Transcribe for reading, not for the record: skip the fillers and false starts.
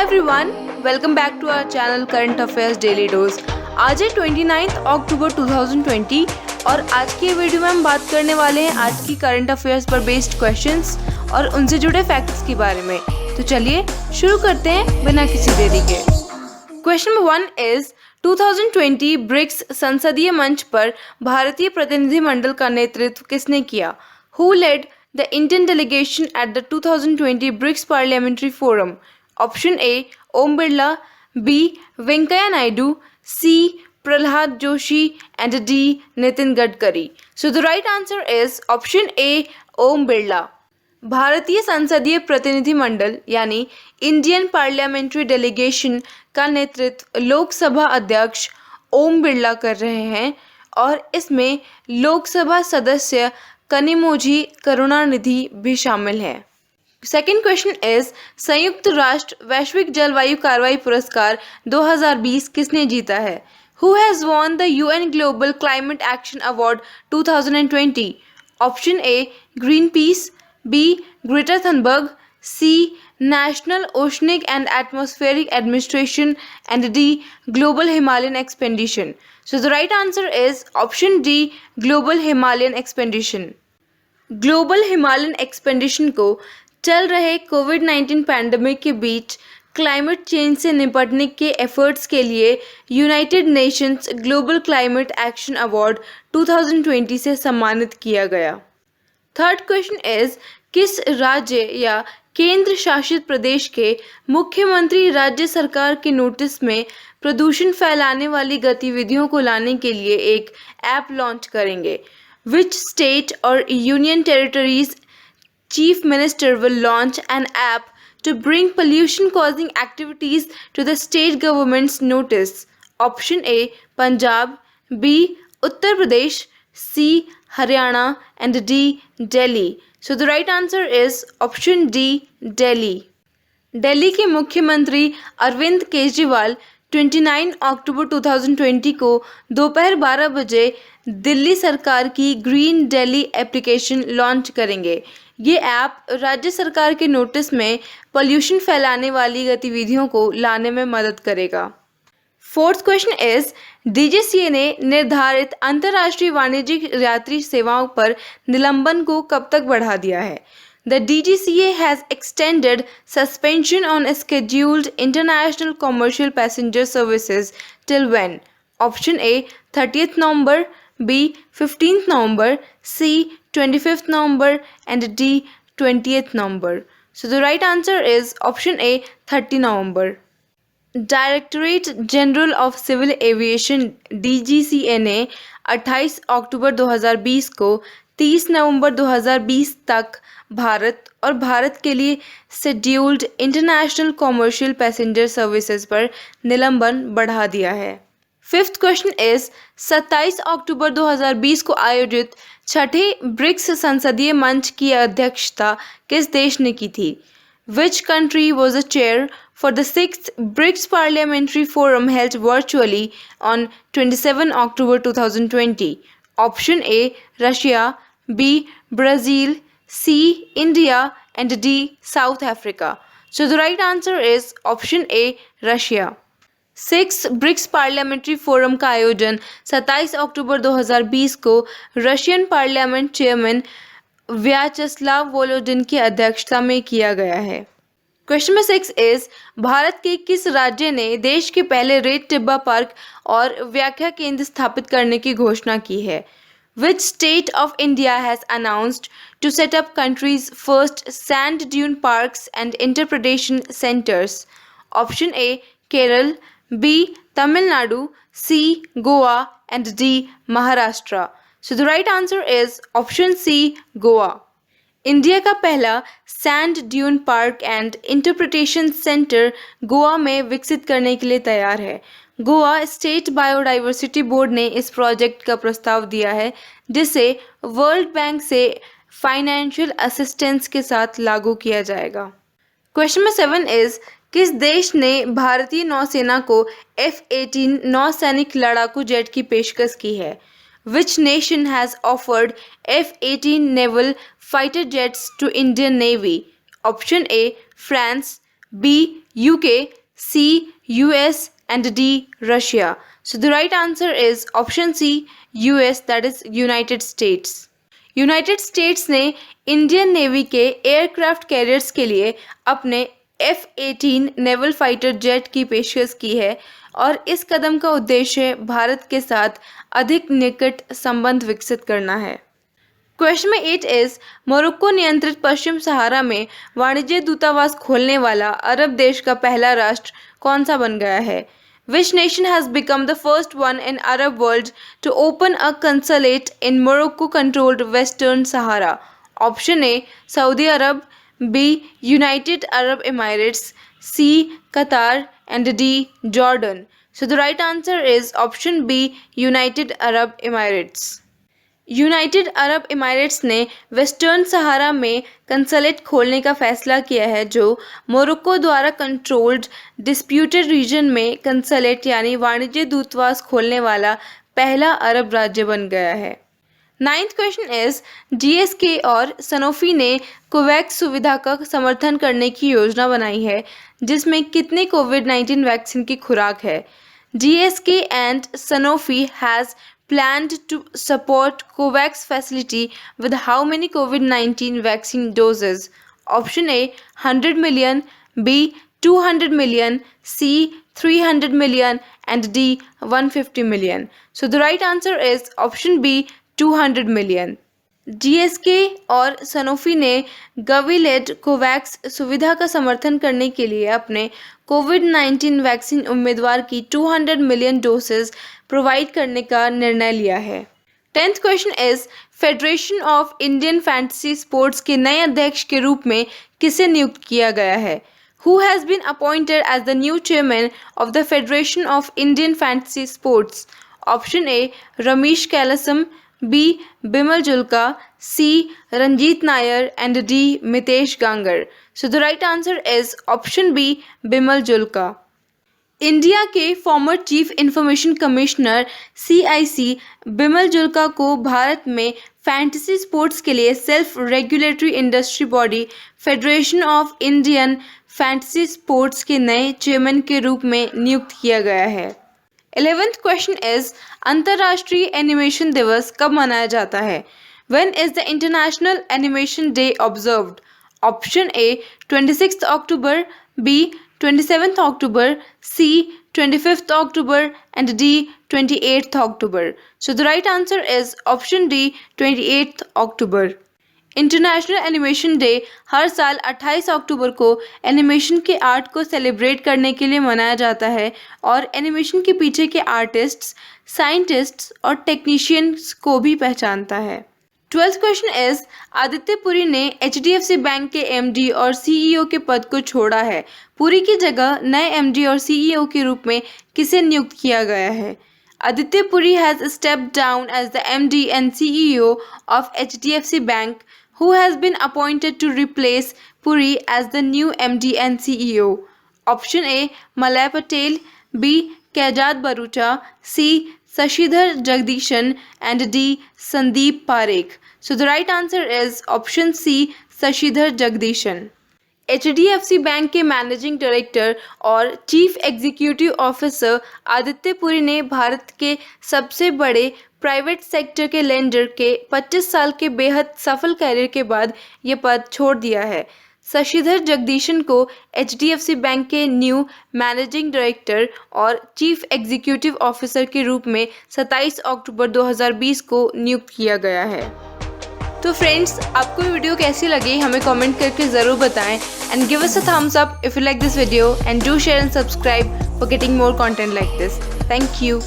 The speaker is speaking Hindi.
Hi everyone, welcome back to our channel Current Affairs Daily Dose। आज है 29 अक्टूबर 2020 और आज की वीडियो में हम बात करने वाले हैं आज की करंट अफेयर्स पर बेस्ड क्वेश्चंस और उनसे जुड़े फैक्ट्स के बारे में। तो चलिए शुरू करते हैं बिना किसी देरी के। क्वेश्चन नंबर 1 इज 2020 ब्रिक्स संसदीय मंच पर भारतीय प्रतिनिधिमंडल का नेतृत्व किसने किया? Who led the Indian delegation at the 2020 BRICS Parliamentary Forum? Option A, Om Birla, B, Venkaiah Naidu, C, Prahlad Joshi, and D, Nitin Gadkari. So the right answer is option A, Om Birla. भारतीय संसदीय प्रतिनिधिमंडल यानी इंडियन पार्लियामेंट्री डेलीगेशन का नेतृत्व लोकसभा अध्यक्ष ओम बिरला कर रहे हैं और इसमें लोकसभा सदस्य कनिमोझी करुणानिधि भी शामिल है। सेकेंड क्वेश्चन इज संयुक्त राष्ट्र वैश्विक जलवायु कार्रवाई पुरस्कार 2020 किसने जीता है? Who has won the UN Global Climate Action Award 2020? Option A, Greenpeace, B, Greta Thunberg, C, National Oceanic and Atmospheric Administration, and D, Global Himalayan Expedition. So the right answer is option D, Global Himalayan Expedition. Global Himalayan expedition को चल रहे कोविड-19 पैंडेमिक के बीच क्लाइमेट चेंज से निपटने के एफर्ट्स के लिए United Nations global climate action award 2020 से सम्मानित किया गया। थर्ड क्वेश्चन इज किस राज्य या केंद्र शासित प्रदेश के मुख्यमंत्री राज्य सरकार के नोटिस में प्रदूषण फैलाने वाली गतिविधियों को लाने के लिए एक ऐप लॉन्च करेंगे? Which state or union territory's chief minister will launch an app to bring pollution-causing activities to the state government's notice? Option A, Punjab, B, Uttar Pradesh, C, Haryana, and D, Delhi. So the right answer is option D, Delhi. Delhi के मुख्यमंत्री अरविंद केजरीवाल 29 अक्टूबर 2020 को दोपहर 12 बजे दिल्ली सरकार की ग्रीन दिल्ली एप्लीकेशन लॉन्च करेंगे। ये ऐप राज्य सरकार के नोटिस में पोल्यूशन फैलाने वाली गतिविधियों को लाने में मदद करेगा। फोर्थ क्वेश्चन इज डीजीसीए ने निर्धारित अंतर्राष्ट्रीय वाणिज्यिक यात्री सेवाओं पर निलंबन को कब तक बढ़ा दिया है? The DGCA has extended suspension on scheduled international commercial passenger services till when? Option A, 30th November, B, 15th November, C, 25th November, and D, 20th November. So the right answer is option A, 30 November. Directorate general of civil aviation DGCA ने 28 अक्टूबर 2020 को 30 नवंबर 2020 तक भारत और भारत के लिए scheduled international commercial passenger services पर निलंबन बढ़ा दिया है। फिफ्थ क्वेश्चन इज 27 अक्टूबर 2020 को आयोजित छठे ब्रिक्स संसदीय मंच की अध्यक्षता किस देश ने की थी? Which country was the chair for the 6th BRICS Parliamentary Forum held virtually on 27 October 2020? Option A, Russia, B, Brazil, C, India, and D, South Africa. So the right answer is option A, Russia. 6th BRICS parliamentary forum का आयोजन 27 अक्टूबर 2020 को Russian parliament chairman Vyacheslav Volodin की अध्यक्षता में किया गया है। क्वेश्चन नंबर 6 इज भारत के किस राज्य ने देश के पहले रेत टिब्बा पार्क और व्याख्या केंद्र स्थापित करने की घोषणा की है? Which state of India has announced to set up country's first sand dune parks and interpretation centers? Option A, Kerala, B, Tamil Nadu, C, Goa, and D, Maharashtra. So the right answer is option C, Goa. India का पहला sand dune park and interpretation centre Goa में विकसित करने के लिए तैयार है। गोवा स्टेट बायोडाइवर्सिटी बोर्ड ने इस प्रोजेक्ट का प्रस्ताव दिया है जिसे वर्ल्ड बैंक से फाइनेंशियल असिस्टेंस के साथ लागू किया जाएगा। क्वेश्चन नंबर 7 इज किस देश ने भारतीय नौसेना को F-18 नौसैनिक लड़ाकू जेट की पेशकश की है? Which nation has offered F-18 naval fighter jets to Indian Navy? Option A, France, B. UK, C. US, and D. Russia. So the right answer is option C. US, that is United States. United states ने इंडियन नेवी के एयरक्राफ्ट कैरियर्स के लिए अपने F-18 नेवल फाइटर जेट की पेशकश की है और इस कदम का उद्देश्य भारत के साथ अधिक निकट संबंध विकसित करना है। क्वेश्चन में 8 इज मोरक्को नियंत्रित पश्चिम सहारा में वाणिज्य दूतावास खोलने वाला अरब देश का पहला राष्ट्र कौन सा बन गया है? Which nation has become the first one in Arab world to open a consulate in Morocco-controlled Western Sahara? Option A, Saudi Arab, B, United Arab Emirates, C, Qatar, and D, Jordan. So the right answer is option B, United Arab Emirates. United Arab Emirates ने वेस्टर्न सहारा में कंसलेट खोलने का फैसला किया है जो मोरक्को द्वारा कंट्रोल्ड डिस्प्यूटेड रीजन में कंसलेट यानी वाणिज्य दूतावास खोलने वाला पहला अरब राज्य बन गया है। 9th क्वेश्चन इज GSK और सनोफी ने कोवैक्स सुविधा का समर्थन करने की योजना बनाई है जिसमें कितने कोविड-19 वैक्सीन की खुराक है? GSK and Sanofi has planned to support COVAX facility with how many COVID-19 vaccine doses? Option A, 100 million, B, 200 million, C, 300 million, and D, 150 million. So the right answer is option B, 200 million. GSK और सनोफी ने गविलेड कोवैक्स सुविधा का समर्थन करने के लिए अपने कोविड-19 वैक्सीन उम्मीदवार की 200 मिलियन डोसेज प्रोवाइड करने का निर्णय लिया है। 10th question is federation of Indian fantasy sports के नए अध्यक्ष के रूप में किसे नियुक्त किया गया है? Who has been appointed as the new chairman of the Federation of Indian Fantasy Sports? Option A, Ramesh Kailasam, B, Bimal Julka, C, Ranjit Nair, and D, Mitesh Gangar. So the right answer is option B, Bimal Julka. India के former chief information commissioner CIC Bimal Julka को भारत में फैंटेसी स्पोर्ट्स के लिए self regulatory industry body federation of Indian fantasy sports के नए चेयरमैन के रूप में नियुक्त किया गया है। 11th क्वेश्चन इज अंतर्राष्ट्रीय एनिमेशन दिवस कब मनाया जाता है? When is the International Animation Day observed? Option A, 26th October, B, 27th October, C, 25th October, and D, 28th October. So the right answer is option D, 28th October. International animation day हर साल 28 अक्टूबर को एनिमेशन के आर्ट को सेलिब्रेट करने के लिए मनाया जाता है और एनिमेशन के पीछे के आर्टिस्ट्स, साइंटिस्ट्स और टेक्नीशियंस को भी पहचानता है। 12th question is Aditya Puri ने HDFC बैंक के MD और CEO के पद को छोड़ा है। पुरी की जगह नए MD और CEO के रूप में किसे नियुक्त किया गया है? Aditya Puri has stepped down as the MD and CEO of HDFC Bank, who has been appointed to replace Puri as the new MD and CEO. Option A, Malay Patel, B, Kajat Barucha, C, Sashidhar Jagdishan, and D, Sandeep Parekh. So the right answer is option C, Sashidhar Jagdishan. HDFC bank के मैनेजिंग डायरेक्टर और chief executive officer Aditya Puri ने भारत के सबसे बड़े प्राइवेट सेक्टर के लेंडर के 25 साल के बेहद सफल कैरियर के बाद ये पद छोड़ दिया है। शशिधर जगदीशन को HDFC बैंक के न्यू मैनेजिंग डायरेक्टर और चीफ एग्जीक्यूटिव ऑफिसर के रूप में 27 अक्टूबर 2020 को नियुक्त किया गया है। तो फ्रेंड्स, आपको ये वीडियो कैसी लगी हमें कमेंट करके ज़रूर बताएं and give us a thumbs up if you like this video and do share and subscribe for getting more content like this. Thank you.